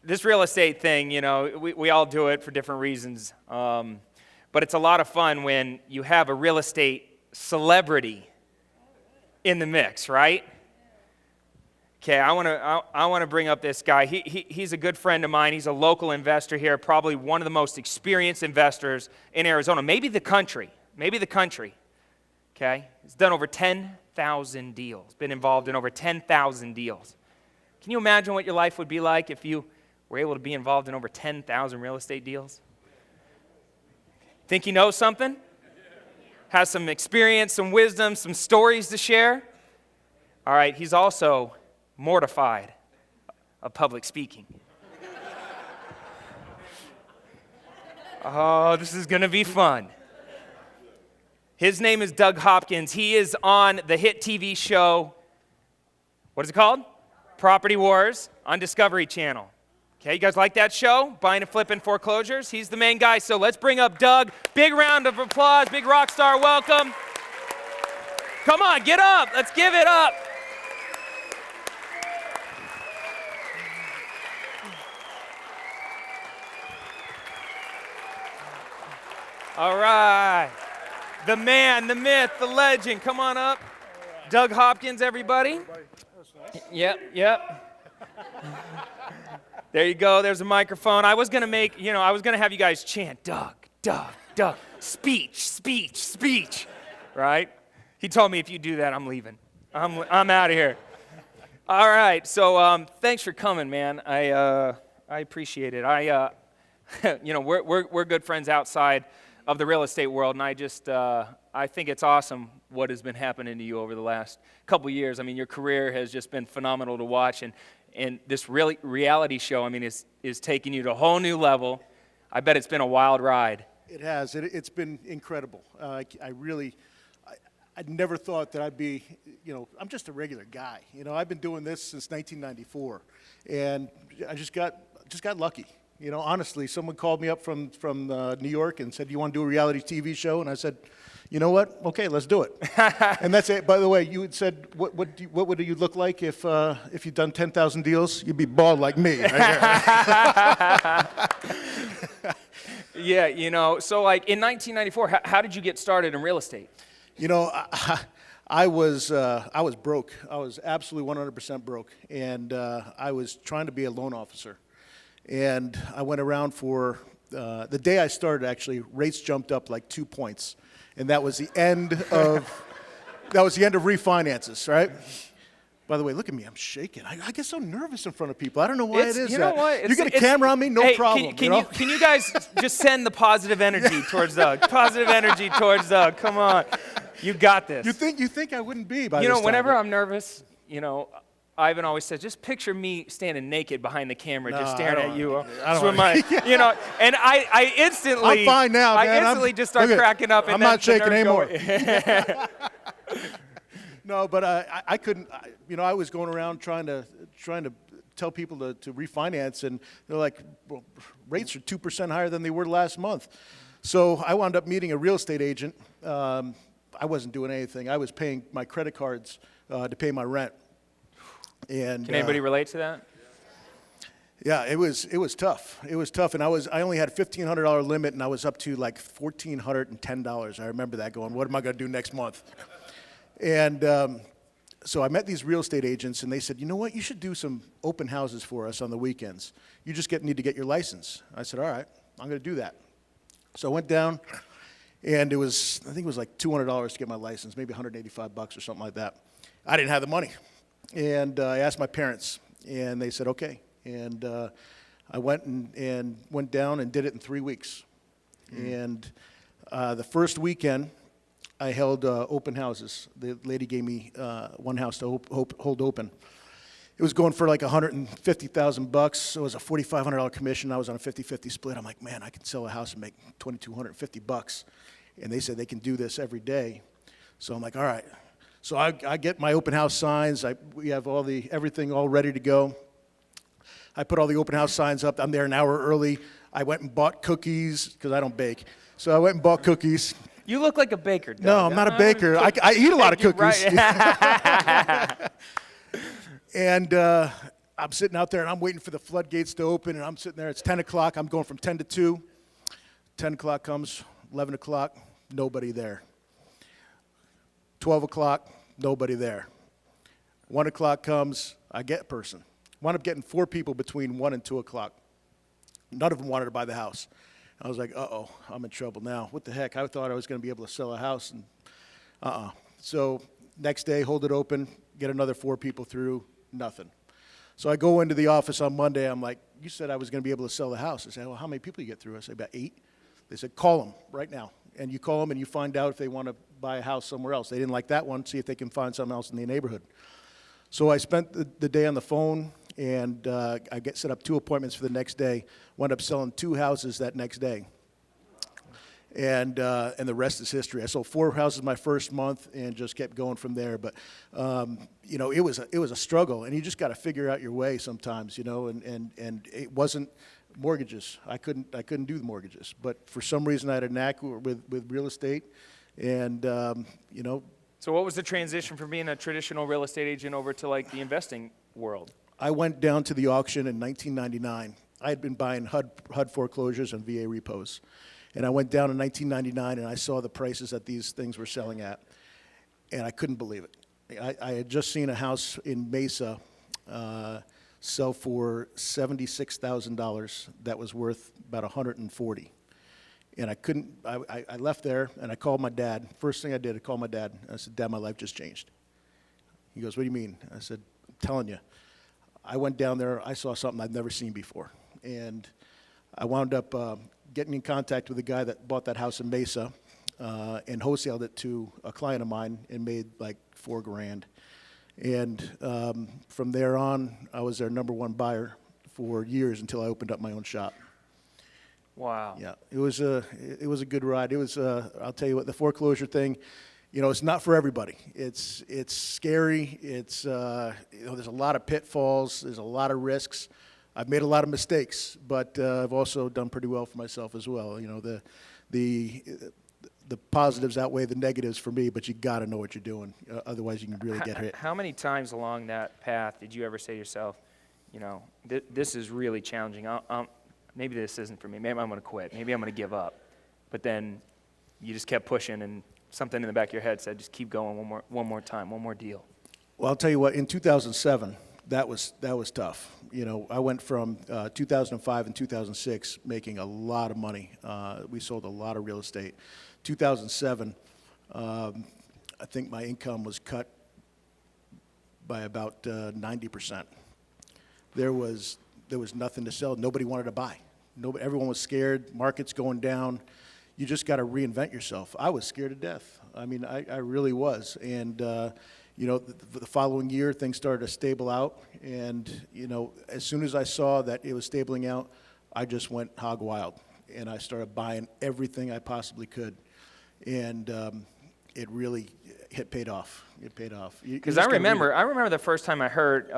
this real estate thing, we all do it for different reasons. But it's a lot of fun when you have a real estate celebrity in the mix, right? Okay, I want to bring up this guy. He's a good friend of mine. He's a local investor here, probably one of the most experienced investors in Arizona, maybe the country. Okay, he's done over 10,000 deals, been involved in over 10,000 deals. Can you imagine what your life would be like if you were able to be involved in over 10,000 real estate deals? Think he knows something? Has some experience, some wisdom, some stories to share? All right, he's also mortified of public speaking. Oh, this is going to be fun. His name is Doug Hopkins. He is on the hit TV show, what is it called? Property Wars on Discovery Channel. Okay, you guys like that show? Buying and flipping foreclosures? He's the main guy, so let's bring up Doug. Big round of applause, big rock star welcome. Come on, get up. Let's give it up. All right. The man, the myth, the legend. Come on up. Right. Doug Hopkins, everybody. Nice. Yep. There you go. There's a microphone. I was going to have you guys chant, Doug, Doug, Doug. Speech. Right? He told me if you do that, I'm leaving. I'm out of here. All right. So thanks for coming, man. I appreciate it. We're good friends outside of the real estate world, and I think it's awesome what has been happening to you over the last couple years. I mean, your career has just been phenomenal to watch, and this reality show, is taking you to a whole new level. I bet it's been a wild ride. It has. It's been incredible. I never thought that I'd be, I'm just a regular guy. I've been doing this since 1994, and I just got lucky. Honestly, someone called me up from New York and said, "Do you want to do a reality TV show?" And I said, "You know what? Okay, let's do it." And that's it. By the way, you had said, what would you look like if you'd done 10,000 deals? You'd be bald like me. Right here. Yeah, so like in 1994, how did you get started in real estate? I was broke. I was absolutely 100% broke, and I was trying to be a loan officer. And I went around for, the day I started, actually, rates jumped up like 2 points. And that was the end of refinances, right? By the way, look at me, I'm shaking. I get so nervous in front of people. I don't know why it is. You know what? You get a camera on me, no problem. Can you guys just send the positive energy towards Doug? Positive energy towards Doug, come on. You got this. You think I wouldn't be by this time. Whenever I'm nervous, Ivan always says, just picture me standing naked behind the camera, just staring at you. And I instantly... I'm fine now, man. I instantly just start cracking up. I'm not shaking anymore. No, but I couldn't, I was going around trying to tell people to refinance, and they're like, well, rates are 2% higher than they were last month. So I wound up meeting a real estate agent. I wasn't doing anything. I was paying my credit cards to pay my rent. And can anybody relate to that? Yeah, it was tough. It was tough, and I only had a $1,500 limit, and I was up to like $1,410. I remember that, going, what am I going to do next month? And so I met these real estate agents, and they said, you know what, you should do some open houses for us on the weekends. You just need to get your license. I said, all right, I'm going to do that. So I went down, and I think it was like $200 to get my license, maybe $185 or something like that. I didn't have the money. And I asked my parents, and they said, okay. And I went went down and did it in 3 weeks. And the first weekend, I held open houses. The lady gave me one house to hold open. It was going for like $150,000. So it was a $4,500 commission. I was on a 50-50 split. I'm like, man, I can sell a house and make $2,250. And they said they can do this every day. So I'm like, all right. So I get my open house signs. We have everything all ready to go. I put all the open house signs up. I'm there an hour early. I went and bought cookies because I don't bake. So I went and bought cookies. You look like a baker, Doug. No, I'm not a baker. I eat a lot of cookies. Right. And I'm sitting out there, and I'm waiting for the floodgates to open, and I'm sitting there. It's 10 o'clock. I'm going from 10 to 2. 10 o'clock comes, 11 o'clock, nobody there. 12 o'clock, nobody there. 1 o'clock comes, I get a person. Wound up getting 4 people between 1 and 2 o'clock. None of them wanted to buy the house. I was like, uh-oh, I'm in trouble now. What the heck? I thought I was going to be able to sell a house, and So next day, hold it open, get another 4 people through, nothing. So I go into the office on Monday. I'm like, you said I was going to be able to sell the house. They say, well, how many people you get through? I say, about 8. They said, call them right now. And you call them and you find out if they want to buy a house somewhere else. They didn't like that one, see if they can find something else in the neighborhood. So I spent the day on the phone, and I set up 2 appointments for the next day. Wound up selling 2 houses that next day. And the rest is history. I sold 4 houses my first month and just kept going from there. But it was a struggle, and you just got to figure out your way sometimes. And it wasn't mortgages. I couldn't do the mortgages, but for some reason I had a knack with real estate, and So what was the transition from being a traditional real estate agent over to like the investing world? I went down to the auction in 1999. I had been buying HUD foreclosures and VA repos. And I went down in 1999, and I saw the prices that these things were selling at, and I couldn't believe it. I had just seen a house in Mesa sell for $76,000 that was worth about $140. And I left there, and I called my dad. First thing I did, I called my dad. I said, Dad, my life just changed. He goes, what do you mean? I said, I'm telling you. I went down there, I saw something I'd never seen before. And I wound up getting in contact with the guy that bought that house in Mesa and wholesaled it to a client of mine and made like $4,000. And from there on, I was their number 1 buyer for years until I opened up my own shop. Wow. Yeah, it was a good ride. It was I'll tell you what, the foreclosure thing, it's not for everybody. It's scary. It's there's a lot of pitfalls. There's a lot of risks. I've made a lot of mistakes, but I've also done pretty well for myself as well. The positives outweigh the negatives for me, but you got to know what you're doing. Otherwise, you can really get hit. How many times along that path did you ever say to yourself, this is really challenging. Maybe this isn't for me. Maybe I'm going to quit. Maybe I'm going to give up. But then you just kept pushing, and something in the back of your head said, just keep going one more time, one more deal. Well, I'll tell you what, in 2007, that was tough. I went from 2005 and 2006 making a lot of money. We sold a lot of real estate. 2007, I think my income was cut by about 90%. There was nothing to sell. Nobody wanted to buy. Everyone was scared. Market's going down. You just got to reinvent yourself. I was scared to death. I mean, I really was. And the following year, things started to stable out. And, as soon as I saw that it was stabling out, I just went hog wild. And I started buying everything I possibly could. And it really paid off. It paid off. Because I remember the first time I heard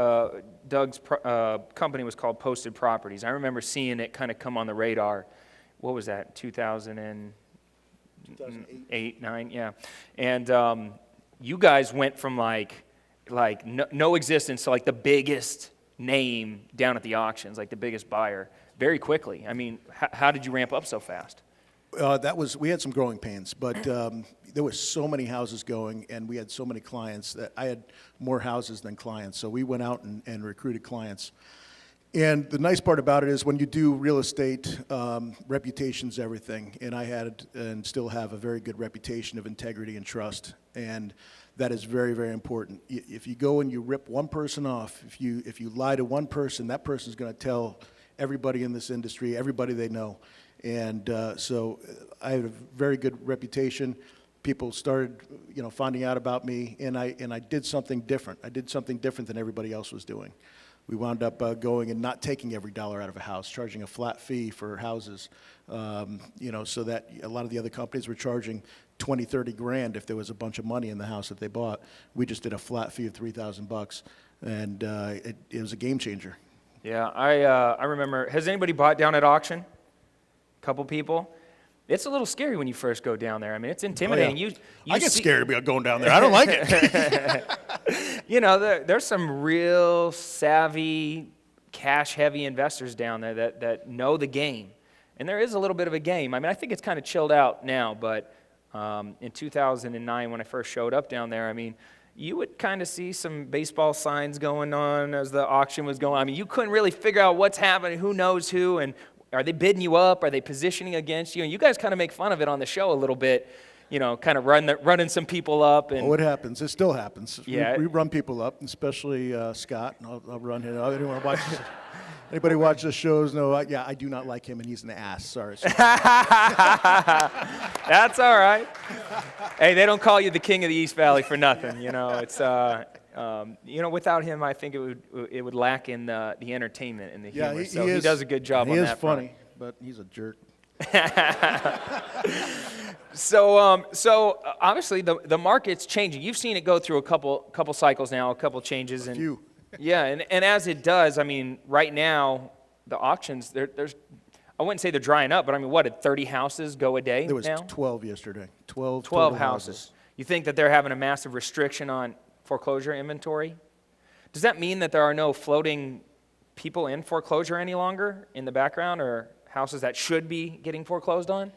Doug's company was called Posted Properties. I remember seeing it kind of come on the radar. What was that, 2008, 9? Yeah. And you guys went from like no existence to like the biggest name down at the auctions, like the biggest buyer, very quickly. I mean, how did you ramp up so fast? We had some growing pains, but there were so many houses going, and we had so many clients that I had more houses than clients. So we went out and recruited clients. And the nice part about it is when you do real estate, reputation's everything. And I had and still have a very good reputation of integrity and trust. And that is very, very important. If you go and you rip one person off, if you lie to one person, that person's going to tell everybody in this industry, everybody they know. And so I had a very good reputation. People started, finding out about me, and I did something different. I did something different than everybody else was doing. We wound up going and not taking every dollar out of a house, charging a flat fee for houses, so that a lot of the other companies were charging $20, $30,000 if there was a bunch of money in the house that they bought. We just did a flat fee of $3,000, and it was a game changer. Yeah, I remember. Has anybody bought down at auction? Couple people. It's a little scary when you first go down there. I mean, it's intimidating. Oh, yeah. I get scared about going down there. I don't like it. you know, there's some real savvy, cash-heavy investors down there that know the game. And there is a little bit of a game. I mean, I think it's kind of chilled out now, but in 2009 when I first showed up down there, I mean, you would kind of see some baseball signs going on as the auction was going on. I mean, you couldn't really figure out what's happening, who knows who, and are they bidding you up? Are they positioning against you? And you guys kind of make fun of it on the show a little bit, you know, kind of running some people up. And oh, it happens. It still happens. Yeah. We run people up, especially Scott. I'll run him. Anyone watch this? Anybody watch the shows know, yeah, I do not like him, and he's an ass. Sorry. That's all right. Hey, they don't call you the king of the East Valley for nothing. You know, it's you know, without him, I think it would lack in the entertainment and the humor. So he does a good job on that. He is funny, but he's a jerk. So obviously the market's changing. You've seen it go through a couple cycles now, a couple changes. A few. Yeah, and as it does, I mean, right now the auctions there's I wouldn't say they're drying up, but I mean, what, did 30 houses go a day now? There was 12 yesterday. 12 houses. You think that they're having a massive restriction on foreclosure inventory? Does that mean that there are no floating people in foreclosure any longer in the background, or houses that should be getting foreclosed on?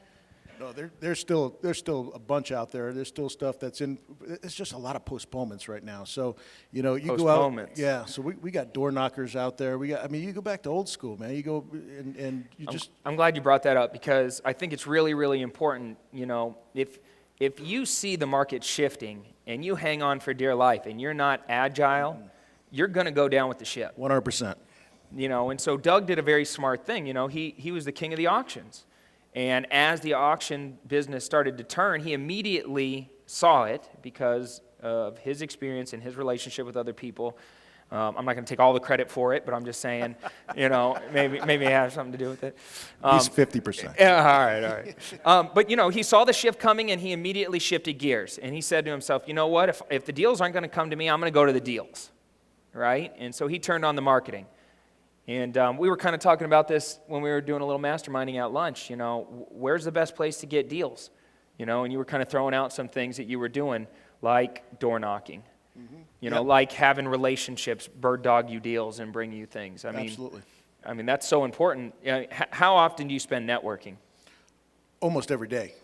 No, there's still a bunch out there. There's still stuff that's in. It's just a lot of postponements right now. So, you know, you go out. Yeah. So we got door knockers out there. I mean, you go back to old school, man. You go and you just. I'm glad you brought that up, because I think it's really, really important. You know, if you see the market shifting and you hang on for dear life and you're not agile, you're going to go down with the ship. 100%. You know, and so Doug did a very smart thing. You know, he was the king of the auctions. And as the auction business started to turn, he immediately saw it because of his experience and his relationship with other people. I'm not going to take all the credit for it, but I'm just saying, you know, maybe it has something to do with it. He's 50%. Yeah, all right. But, you know, he saw the shift coming, and he immediately shifted gears. And he said to himself, you know what, if the deals aren't going to come to me, I'm going to go to the deals, right? And so he turned on the marketing. And we were kind of talking about this when we were doing a little masterminding at lunch. You know, where's the best place to get deals? You know, and you were kind of throwing out some things that you were doing, like door knocking. Mm-hmm. You know, like having relationships bird dog you deals and bring you things. Absolutely. I mean, that's so important. How often do you spend networking? Almost every day.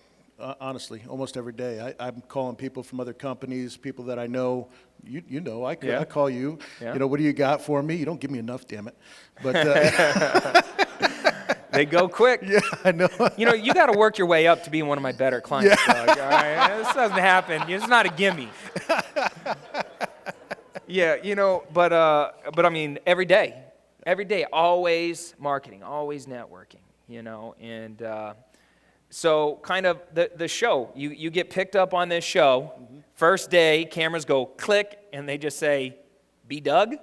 Honestly, almost every day. I'm calling people from other companies, people that I know. You know, I call you. Yeah. You know, what do you got for me? You don't give me enough, damn it. But they go quick. Yeah, I know. You know, you got to work your way up to being one of my better clients, yeah. Doug. All right? This doesn't happen. It's not a gimme. Yeah, you know, but I mean, every day, always marketing, always networking. You know, and so kind of the show, you get picked up on this show. Mm-hmm. First day, cameras go click, and they just say, "Be Doug,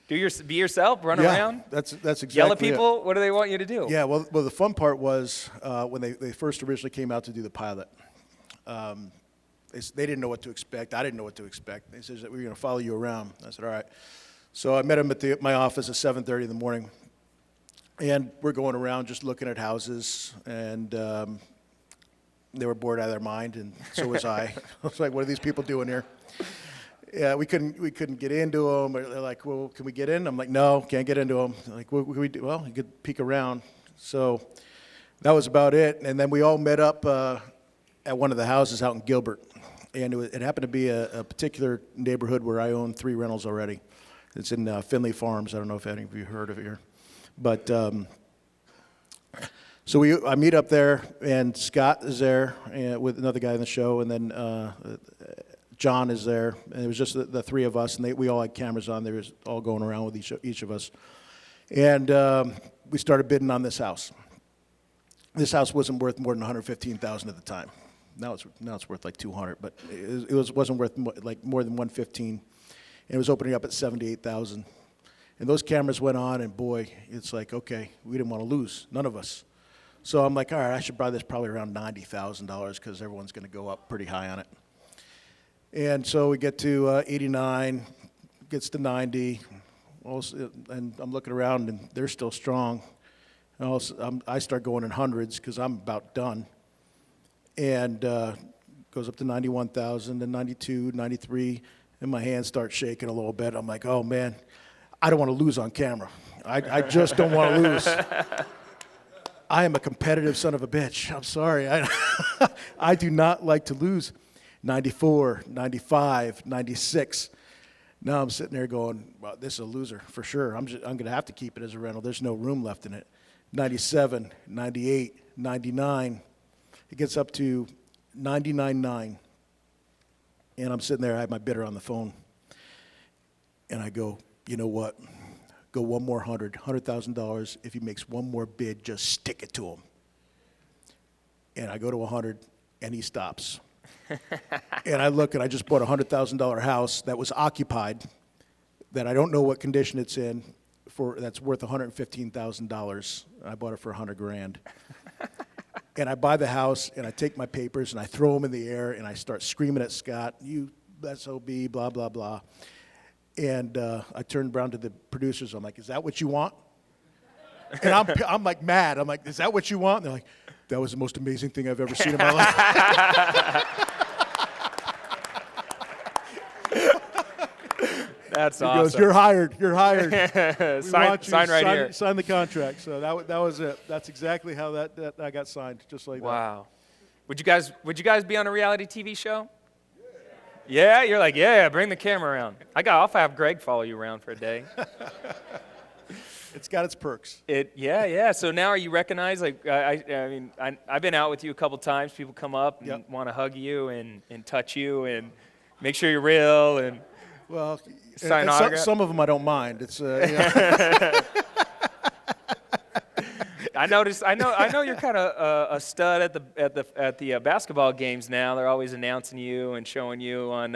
be yourself, run around." That's exactly. Yell at people. What do they want you to do? Yeah, well, the fun part was when they first originally came out to do the pilot. They didn't know what to expect. I didn't know what to expect. They said that we were going to follow you around. I said, all right. So I met them at my office at 7:30 in the morning. And we're going around just looking at houses, and they were bored out of their mind, and so was I. I was like, what are these people doing here? Yeah, we couldn't get into them. They're like, well, can we get in? I'm like, no, can't get into them. They're like, what can we do? Well, you could peek around. So that was about it. And then we all met up at one of the houses out in Gilbert. And it happened to be a particular neighborhood where I own 3 rentals already. It's in Finley Farms. I don't know if any of you heard of it here. But so I meet up there, and Scott is there with another guy in the show, and then John is there. And it was just the 3 of us, and we all had cameras on. They were all going around with each of us. And we started bidding on this house. This house wasn't worth more than $115,000 at the time. Now it's worth like $200,000, but it wasn't worth like more than $115,000. And it was opening up at $78,000. And those cameras went on, and boy, it's like, okay, we didn't want to lose, none of us. So I'm like, all right, I should buy this probably around $90,000 because everyone's going to go up pretty high on it. And so we get to 89, gets to 90, and I'm looking around, and they're still strong. And I start going in hundreds because I'm about done. And goes up to 91,000, then 92, 93, and my hands start shaking a little bit. I'm like, oh man, I don't want to lose on camera. I just don't want to lose. I am a competitive son of a bitch. I'm sorry. I do not like to lose. 94, 95, 96. Now I'm sitting there going, well, this is a loser for sure. I'm going to have to keep it as a rental. There's no room left in it. 97, 98, 99. It gets up to 99.9. And I'm sitting there, I have my bidder on the phone. And I go, you know what? Go one more $100,000. If he makes one more bid, just stick it to him. And I go to 100, and he stops. And I look, and I just bought a $100,000 house that was occupied, that I don't know what condition it's in, that's worth $115,000. I bought it for $100,000. And I buy the house, and I take my papers, and I throw them in the air, and I start screaming at Scott, you SOB, blah, blah, blah. And I turned around to the producers. I'm like, is that what you want? And I'm like mad. I'm like, is that what you want? And they're like, that was the most amazing thing I've ever seen in my life. That's he awesome. goes, you're hired. You're hired. sign right here. Sign the contract. So that was it. That's exactly how that I got signed, just like that. Wow. Would you guys be on a reality TV show? Yeah, you're like, yeah, bring the camera around. I'll have Greg follow you around for a day. It's got its perks. Yeah. So now are you recognized? Like, I've been out with you a couple times. People come up and want to hug you and touch you and make sure you're real and sign autographs. Some of them I don't mind. It's I know you're kind of a stud at the basketball games now. They're always announcing you and showing you on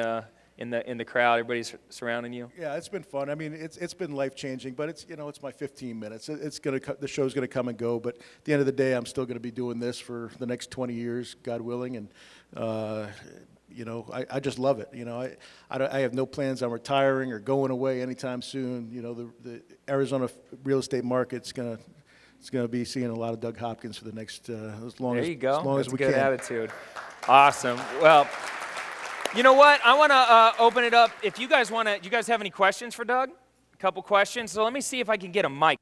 in the crowd. Everybody's surrounding you. Yeah, it's been fun. I mean, it's been life-changing, but it's my 15 minutes. The show's gonna come and go, but at the end of the day, I'm still gonna be doing this for the next 20 years, God willing, and I just love it. I have no plans on retiring or going away anytime soon. The Arizona real estate market's gonna be seeing a lot of Doug Hopkins for the next as long as we can. That's a good attitude. Awesome. Well, you know what? I want to open it up. If you guys want to, do you guys have any questions for Doug? A couple questions. So let me see if I can get a mic.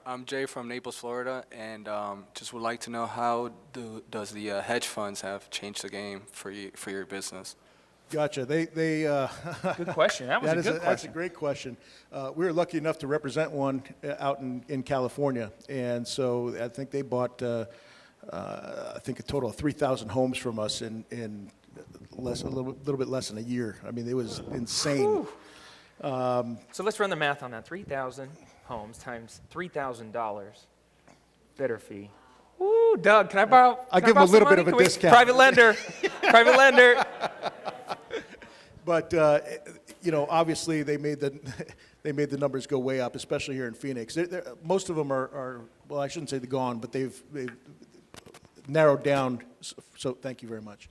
I'm Jay from Naples, Florida, and just would like to know how does the hedge funds have changed the game for your business? Gotcha. Good question. That was a good question. That's a great question. We were lucky enough to represent one out in California, and so I think they bought a total of 3,000 homes from us in a little bit less than a year. I mean, it was insane. So let's run the math on that. 3,000 homes times $3,000 bidder fee. Woo, Doug, can I borrow? I'll give him a little bit of a discount. Private lender. Private lender. But obviously they made the numbers go way up, especially here in Phoenix. Most of them are well, I shouldn't say they're gone, but they've narrowed down. So thank you very much.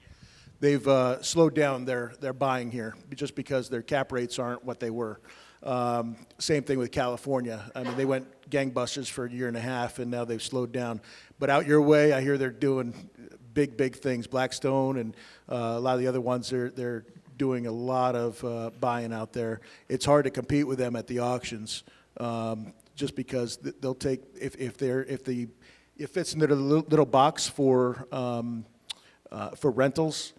They've slowed down their buying here just because their cap rates aren't what they were. Same thing with California. I mean, they went gangbusters for a year and a half, and now they've slowed down. But out your way, I hear they're doing big things. Blackstone and a lot of the other ones, they're doing a lot of buying out there. It's hard to compete with them at the auctions, just because they'll take if it fits into the little box for rentals,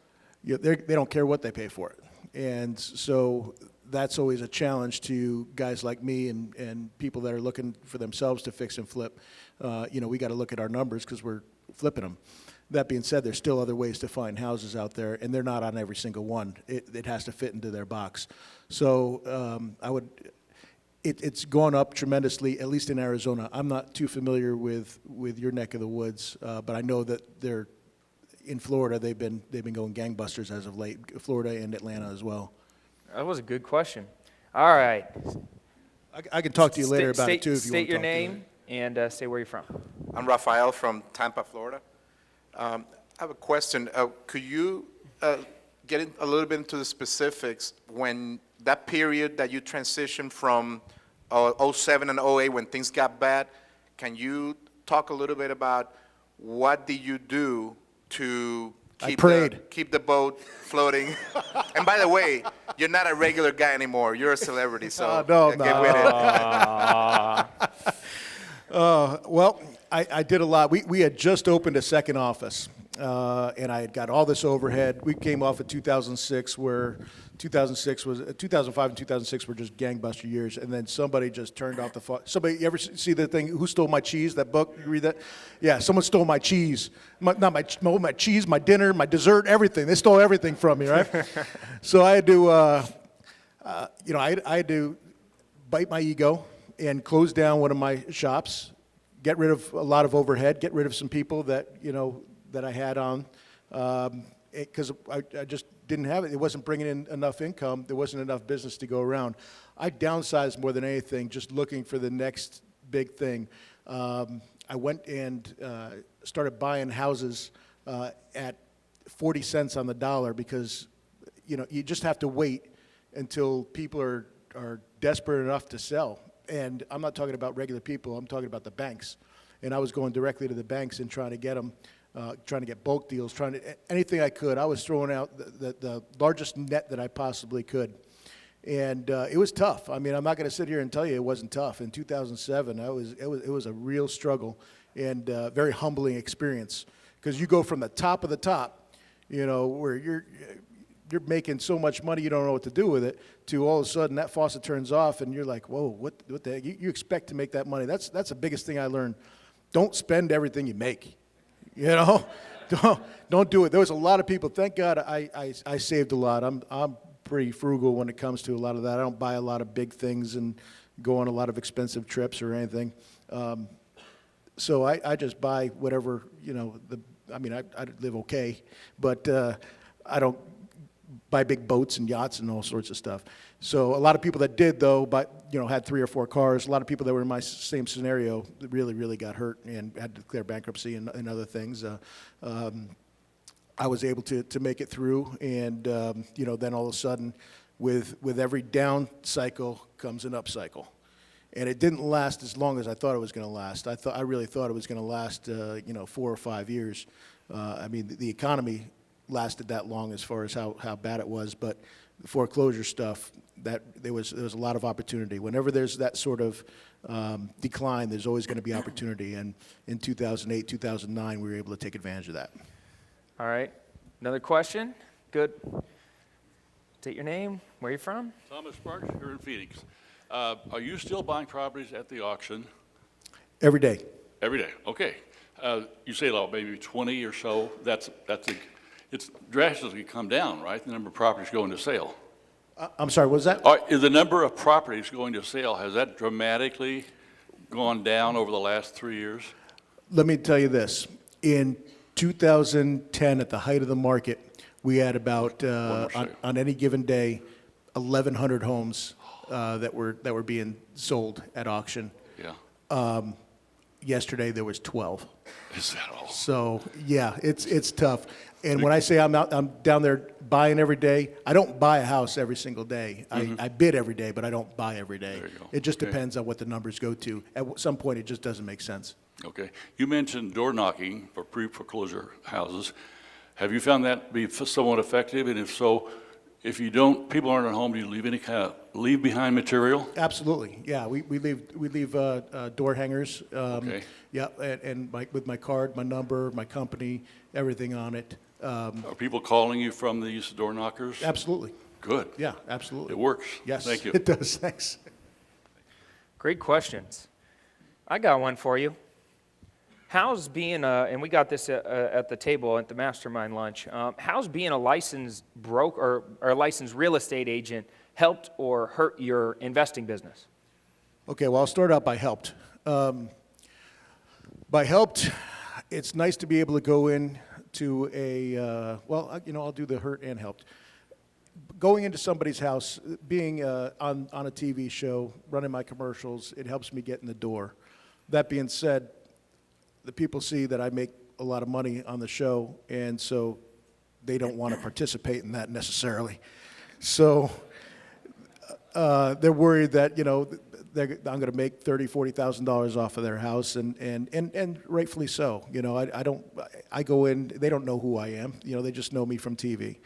they don't care what they pay for it, and so that's always a challenge to guys like me and people that are looking for themselves to fix and flip. We got to look at our numbers because we're flipping them. That being said, there's still other ways to find houses out there, and they're not on every single one. It has to fit into their box. So it's gone up tremendously, at least in Arizona. I'm not too familiar with your neck of the woods, but I know that they're in Florida. They've been going gangbusters as of late. Florida and Atlanta as well. That was a good question. All right. I can talk to you later about it too if you want to. State your name and say where you're from. I'm Rafael from Tampa, Florida. I have a question. Could you get a little bit into the specifics when that period that you transitioned from 07 and 08 when things got bad? Can you talk a little bit about what did you do to prayed. keep the boat floating. And by the way, you're not a regular guy anymore. You're a celebrity, so No, get with it. Well, I did a lot. We had just opened a second office, and I had got all this overhead. We came off of 2006, where 2005 and 2006 were just gangbuster years, and then somebody just turned off the somebody, you ever see the thing, Who Stole My Cheese, that book? You read that? Yeah, someone stole my cheese. Not my cheese, my dinner, my dessert, everything. They stole everything from me, right? So I had to, I had to bite my ego and close down one of my shops, get rid of a lot of overhead, get rid of some people that, that I had on, because I just didn't have it. It wasn't bringing in enough income. There wasn't enough business to go around. I downsized more than anything, just looking for the next big thing. I went and started buying houses at 40 cents on the dollar because, you just have to wait until people are desperate enough to sell. And I'm not talking about regular people. I'm talking about the banks. And I was going directly to the banks and trying to get them, trying to get bulk deals, anything I could. I was throwing out the largest net that I possibly could. And it was tough. I mean, I'm not going to sit here and tell you it wasn't tough. In 2007, it was a real struggle and very humbling experience, because you go from the top of the top, where you're making so much money you don't know what to do with it, to all of a sudden that faucet turns off and you're like, whoa, what the heck? You expect to make that money. That's the biggest thing I learned. Don't spend everything you make. Don't do it. There was a lot of people. Thank God I saved a lot. I'm pretty frugal when it comes to a lot of that. I don't buy a lot of big things and go on a lot of expensive trips or anything. So I just buy whatever, I live okay, but I don't buy big boats and yachts and all sorts of stuff. So a lot of people that did, though, had 3 or 4 cars. A lot of people that were in my same scenario really, really got hurt and had to declare bankruptcy and other things. I was able to make it through, and then all of a sudden, with every down cycle comes an up cycle. And it didn't last as long as I thought it was going to last. I really thought it was going to last 4 or 5 years. The economy lasted that long as far as how bad it was, but the foreclosure stuff, that there was a lot of opportunity. Whenever there's that sort of decline, there's always going to be opportunity. And in 2008, 2009, we were able to take advantage of that. All right. Another question? Good. State your name, where are you from? Thomas Sparks here in Phoenix. Are you still buying properties at the auction? Every day. Every day, okay. You say maybe 20 or so. It's drastically come down, right? The number of properties going to sale. I'm sorry, what was that? Is the number of properties going to sale, has that dramatically gone down over the last 3 years? Let me tell you this. In 2010, at the height of the market, we had about, on any given day, 1,100 homes that were being sold at auction. Yeah. Yesterday, there was 12. Is that all? So, yeah, it's tough. And when I say I'm down there buying every day, I don't buy a house every single day. I bid every day, but I don't buy every day. There you go. It just depends on what the numbers go to. At some point, it just doesn't make sense. Okay. You mentioned door knocking for pre-foreclosure houses. Have you found that to be somewhat effective? And if so, if you don't, people aren't at home, do you leave any kind of leave behind material? Absolutely, yeah. We leave door hangers. Okay. Yeah, and with my card, my number, my company, everything on it. Are people calling you from these door knockers? Absolutely. Good. Yeah, absolutely. It works. Yes. Thank you. It does. Thanks. Great questions. I got one for you. How's being and we got this at the table at the Mastermind lunch, how's being a licensed broker or a licensed real estate agent helped or hurt your investing business? Okay, well, I'll start out by helped. By helped, it's nice to be able to go in to I'll do the hurt and helped. Going into somebody's house, being on a TV show, running my commercials, it helps me get in the door. That being said, the people see that I make a lot of money on the show, and so they don't want to participate in that necessarily. So they're worried that, I'm going to make $30,000-$40,000 off of their house, and rightfully so. You know, I go in, they don't know who I am. You know, they just know me from TV.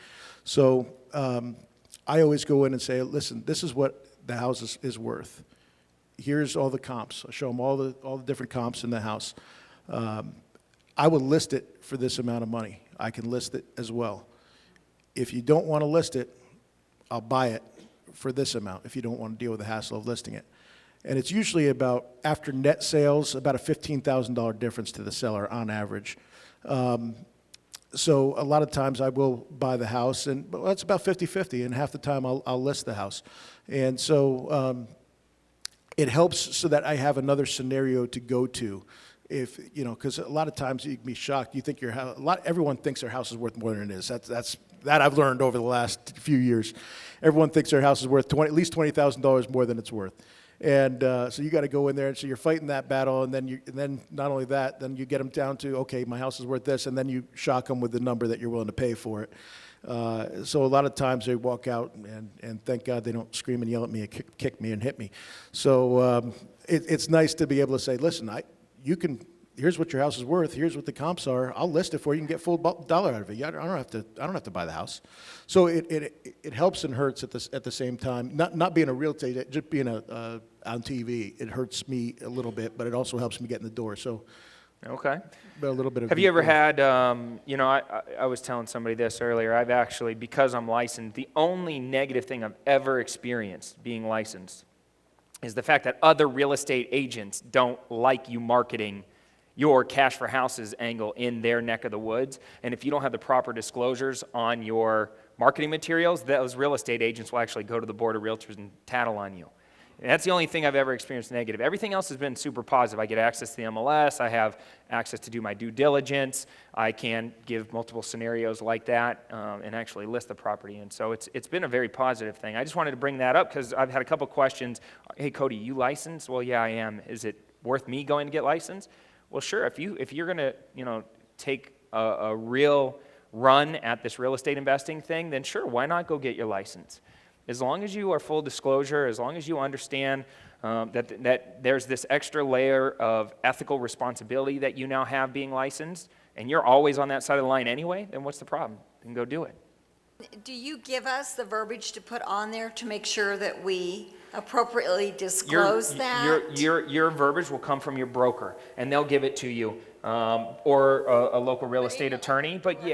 So I always go in and say, listen, this is what the house is worth. Here's all the comps. I show them all the different comps in the house. I will list it for this amount of money. I can list it as well. If you don't want to list it, I'll buy it for this amount if you don't want to deal with the hassle of listing it. And it's usually about, after net sales, about a $15,000 difference to the seller on average. So a lot of times I will buy the house, and well, it's about 50-50, and half the time I'll list the house. And so it helps so that I have another scenario to go to. If, you know, because a lot of times you can be shocked. You think your house, everyone thinks their house is worth more than it is. That I've learned over the last few years. Everyone thinks their house is worth at least $20,000 more than it's worth. And so you got to go in there, and so you're fighting that battle, and then not only that, then you get them down to, okay, my house is worth this, and then you shock them with the number that you're willing to pay for it. So a lot of times they walk out, and thank God they don't scream and yell at me and kick me and hit me. So it's nice to be able to say, listen, here's what your house is worth. Here's what the comps are. I'll list it for you and get full dollar out of it. I don't have to buy the house. So it helps and hurts at the same time. Not being a real estate, just being on TV. It hurts me a little bit, but it also helps me get in the door. So. Okay. But a little bit of. Have you ever had, you know, I was telling somebody this earlier. I've actually, because I'm licensed, the only negative thing I've ever experienced being licensed is the fact that other real estate agents don't like you marketing your cash for houses angle in their neck of the woods. And if you don't have the proper disclosures on your marketing materials, those real estate agents will actually go to the board of realtors and tattle on you. And that's the only thing I've ever experienced negative. Everything else has been super positive. I get access to the MLS. I have access to do my due diligence. I can give multiple scenarios like that and actually list the property. And so it's been a very positive thing. I just wanted to bring that up because I've had a couple questions. Hey, Cody, you licensed? Well, yeah, I am. Is it worth me going to get licensed? Well, sure. If you're going to take a real run at this real estate investing thing, then sure, why not go get your license? As long as you are full disclosure, as long as you understand that there's this extra layer of ethical responsibility that you now have being licensed, and you're always on that side of the line anyway, then what's the problem? Then go do it. Do you give us the verbiage to put on there to make sure that we appropriately disclose that? Your verbiage will come from your broker, and they'll give it to you, or a local real estate attorney. But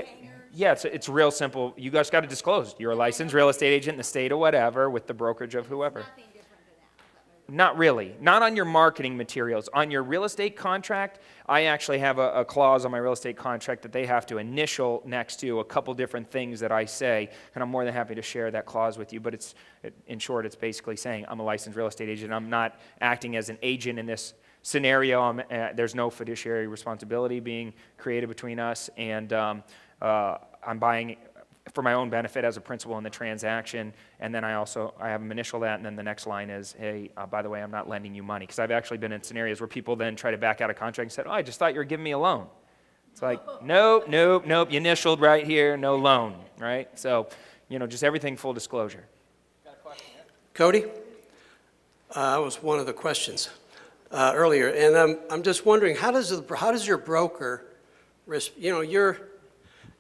yeah, it's real simple. You guys got to disclose. You're a licensed real estate agent in the state or whatever with the brokerage of whoever. Nothing different than that. Not really. Not on your marketing materials. On your real estate contract, I actually have a clause on my real estate contract that they have to initial next to a couple different things that I say, and I'm more than happy to share that clause with you. But in short, it's basically saying I'm a licensed real estate agent. I'm not acting as an agent in this scenario. There's no fiduciary responsibility being created between us, and I'm buying for my own benefit as a principal in the transaction, and then I have them initial that, and then the next line is, hey, by the way, I'm not lending you money, because I've actually been in scenarios where people then try to back out of contract and said, oh, I just thought you were giving me a loan. It's like, nope, you initialed right here, no loan, right? So, just everything full disclosure. Got a question here? Cody, that was one of the questions earlier, and I'm just wondering, how does your broker, you're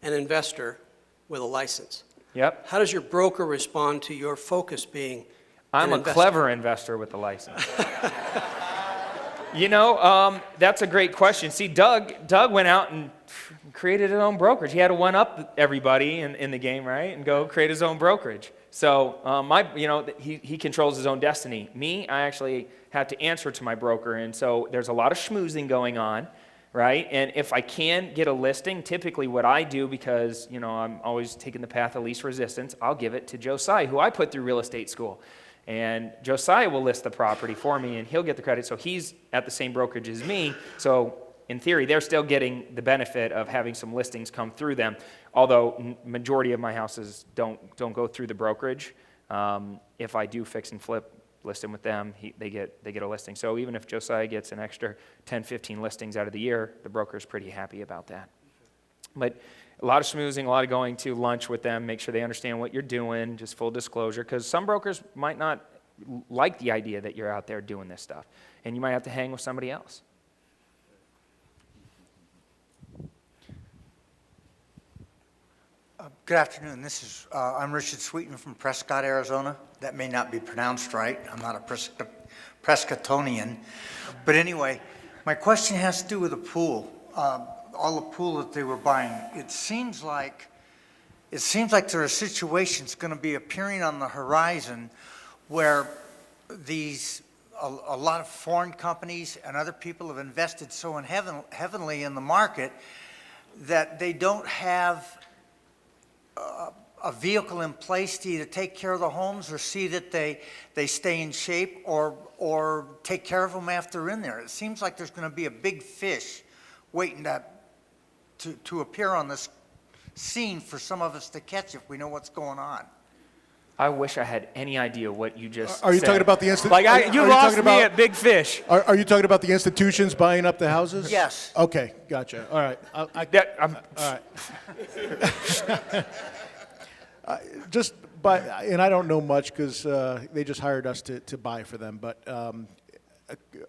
an investor with a license. Yep. How does your broker respond to your focus being I'm an a clever investor with a license. That's a great question. See, Doug went out and created his own brokerage. He had to one-up everybody in the game, right, and go create his own brokerage. So he controls his own destiny. Me, I actually had to answer to my broker, and so there's a lot of schmoozing going on. Right? And if I can get a listing, typically what I do, because, I'm always taking the path of least resistance, I'll give it to Josiah, who I put through real estate school. And Josiah will list the property for me, and he'll get the credit. So he's at the same brokerage as me. So in theory, they're still getting the benefit of having some listings come through them, although majority of my houses don't go through the brokerage. If I do fix and flip, list them with them, they get a listing. So even if Josiah gets an extra 10, 15 listings out of the year, the broker's pretty happy about that. But a lot of schmoozing, a lot of going to lunch with them, make sure they understand what you're doing, just full disclosure, because some brokers might not like the idea that you're out there doing this stuff. And you might have to hang with somebody else. Good afternoon. I'm Richard Sweeten from Prescott, Arizona. That may not be pronounced right. I'm not a Prescottonian. But anyway, my question has to do with the pool. All the pool that they were buying. It seems like there are situations going to be appearing on the horizon where a lot of foreign companies and other people have invested so heavily in the market that they don't have a vehicle in place to either take care of the homes or see that they stay in shape or take care of them after they're in there. It seems like there's going to be a big fish waiting to appear on this scene for some of us to catch if we know what's going on. I wish I had any idea what you just said. Are you talking about the you lost me at big fish. Are you talking about the institutions buying up the houses? Yes. Okay, gotcha. All right. All right. And I don't know much because they just hired us to buy for them. But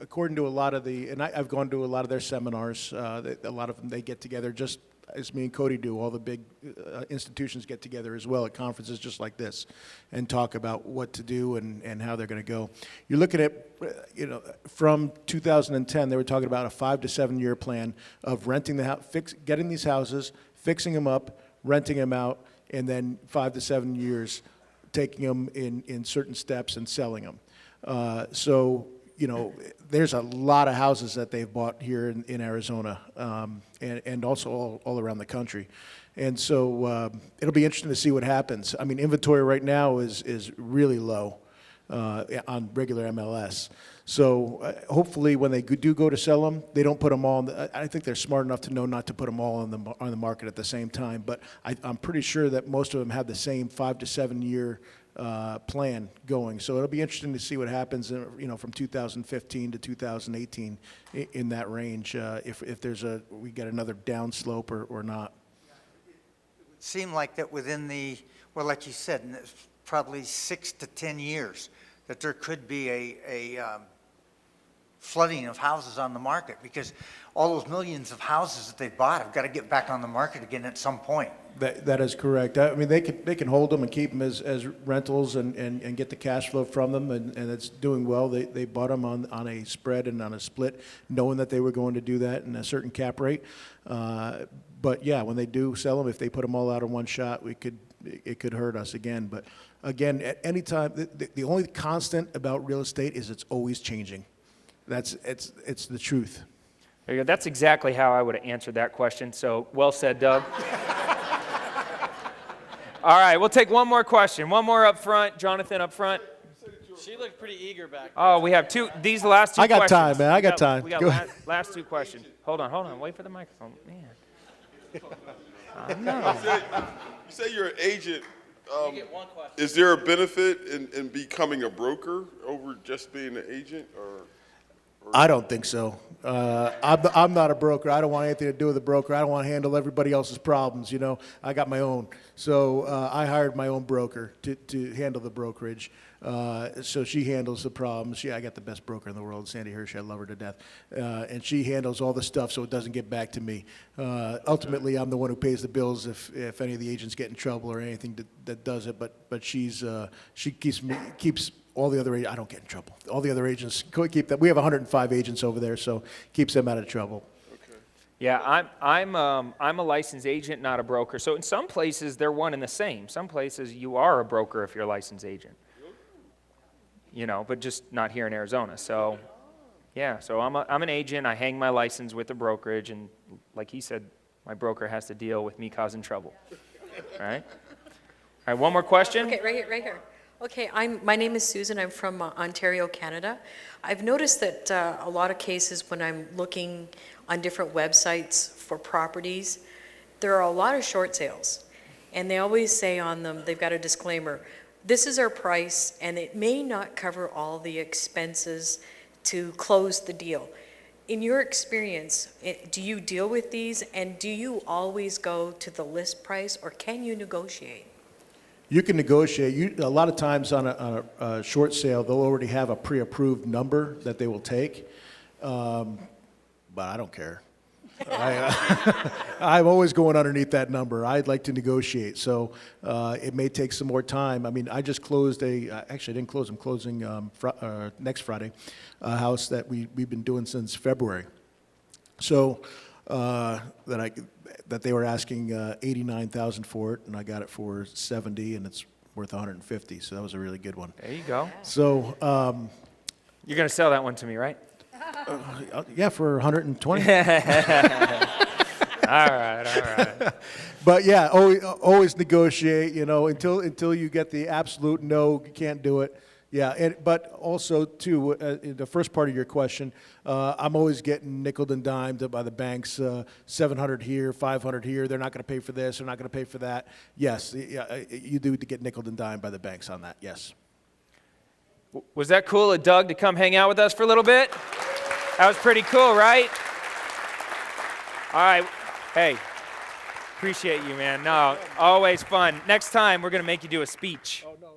according to a lot of I've gone to a lot of their seminars. A lot of them, they get together just as me and Cody do. All the big institutions get together as well at conferences just like this and talk about what to do and how they're going to go. You're looking at, from 2010, they were talking about a 5 to 7 year plan of renting the house, getting these houses, fixing them up, renting them out, and then 5 to 7 years taking them in certain steps and selling them. There's a lot of houses that they've bought here in Arizona and also all around the country. And so it'll be interesting to see what happens. I mean, inventory right now is really low on regular MLS. So hopefully when they do go to sell them, they don't put them all I think they're smart enough to know not to put them all on the market at the same time. But I'm pretty sure that most of them have the same 5 to 7 year plan going. So it'll be interesting to see what happens, from 2015 to 2018 in that range, if we get another downslope or not. It would seem like that within like you said, probably 6 to 10 years, that there could be a flooding of houses on the market because all those millions of houses that they bought have got to get back on the market again at some point. That is correct. I mean, they can hold them and keep them as rentals and get the cash flow from them, and it's doing well. They bought them on a spread and on a split, knowing that they were going to do that in a certain cap rate. But yeah, when they do sell them, if they put them all out in one shot, it could hurt us again. But again, at any time, the only constant about real estate is it's always changing. It's the truth. There you go. That's exactly how I would have answered that question. So well said, Doug. All right, we'll take one more question. One more up front. Jonathan up front. She looked pretty eager back there. Oh, we have these last two I got questions. time, man. I got time. We got last two questions. Hold on. Wait for the microphone. Man. No. You say you're an agent. You get one question. Is there a benefit in becoming a broker over just being an agent? Or I don't think so. I'm not a broker. I don't want anything to do with a broker. I don't want to handle everybody else's problems. I got my own. So I hired my own broker to handle the brokerage. So she handles the problems. I got the best broker in the world, Sandy Hirsch. I love her to death. And she handles all the stuff so it doesn't get back to me. Ultimately, I'm the one who pays the bills if any of the agents get in trouble or anything that does it. But she keeps all the other agents. I don't get in trouble. All the other agents keep that. We have 105 agents over there, so keeps them out of trouble. okay. Yeah, I'm a licensed agent, not a broker. So in some places they're one and the same. Some places you are a broker if you're a licensed agent. But just not here in Arizona. So yeah, so I'm an agent. I hang my license with a brokerage, and like he said, my broker has to deal with me causing trouble. All right. All right. One more question. Okay, right here. Okay, my name is Susan. I'm from Ontario, Canada. I've noticed that a lot of cases when I'm looking on different websites for properties, there are a lot of short sales. And they always say on them, they've got a disclaimer, this is our price and it may not cover all the expenses to close the deal. In your experience, do you deal with these and do you always go to the list price or can you negotiate? You can negotiate. A lot of times on a short sale, they'll already have a pre-approved number that they will take, but I don't care. I'm always going underneath that number. I'd like to negotiate, so it may take some more time. I mean, I just closed actually I didn't close, I'm closing next Friday, a house that we've been doing since February. So that they were asking $89,000 for it, and I got it for $70, and it's worth $150. So that was a really good one. There you go. So You're going to sell that one to me, right? yeah, for $120. All right. But yeah, always negotiate. You know, until you get the absolute no, you can't do it. Yeah, but also too, in the first part of your question, I'm always getting nickeled and dimed by the banks. 700 here, 500 here. They're not going to pay for this. They're not going to pay for that. Yes, you do get nickeled and dimed by the banks on that. Yes. Was that cool of Doug to come hang out with us for a little bit? That was pretty cool, right? All right. Hey, appreciate you, man. No, always fun. Next time, we're going to make you do a speech. Oh, no.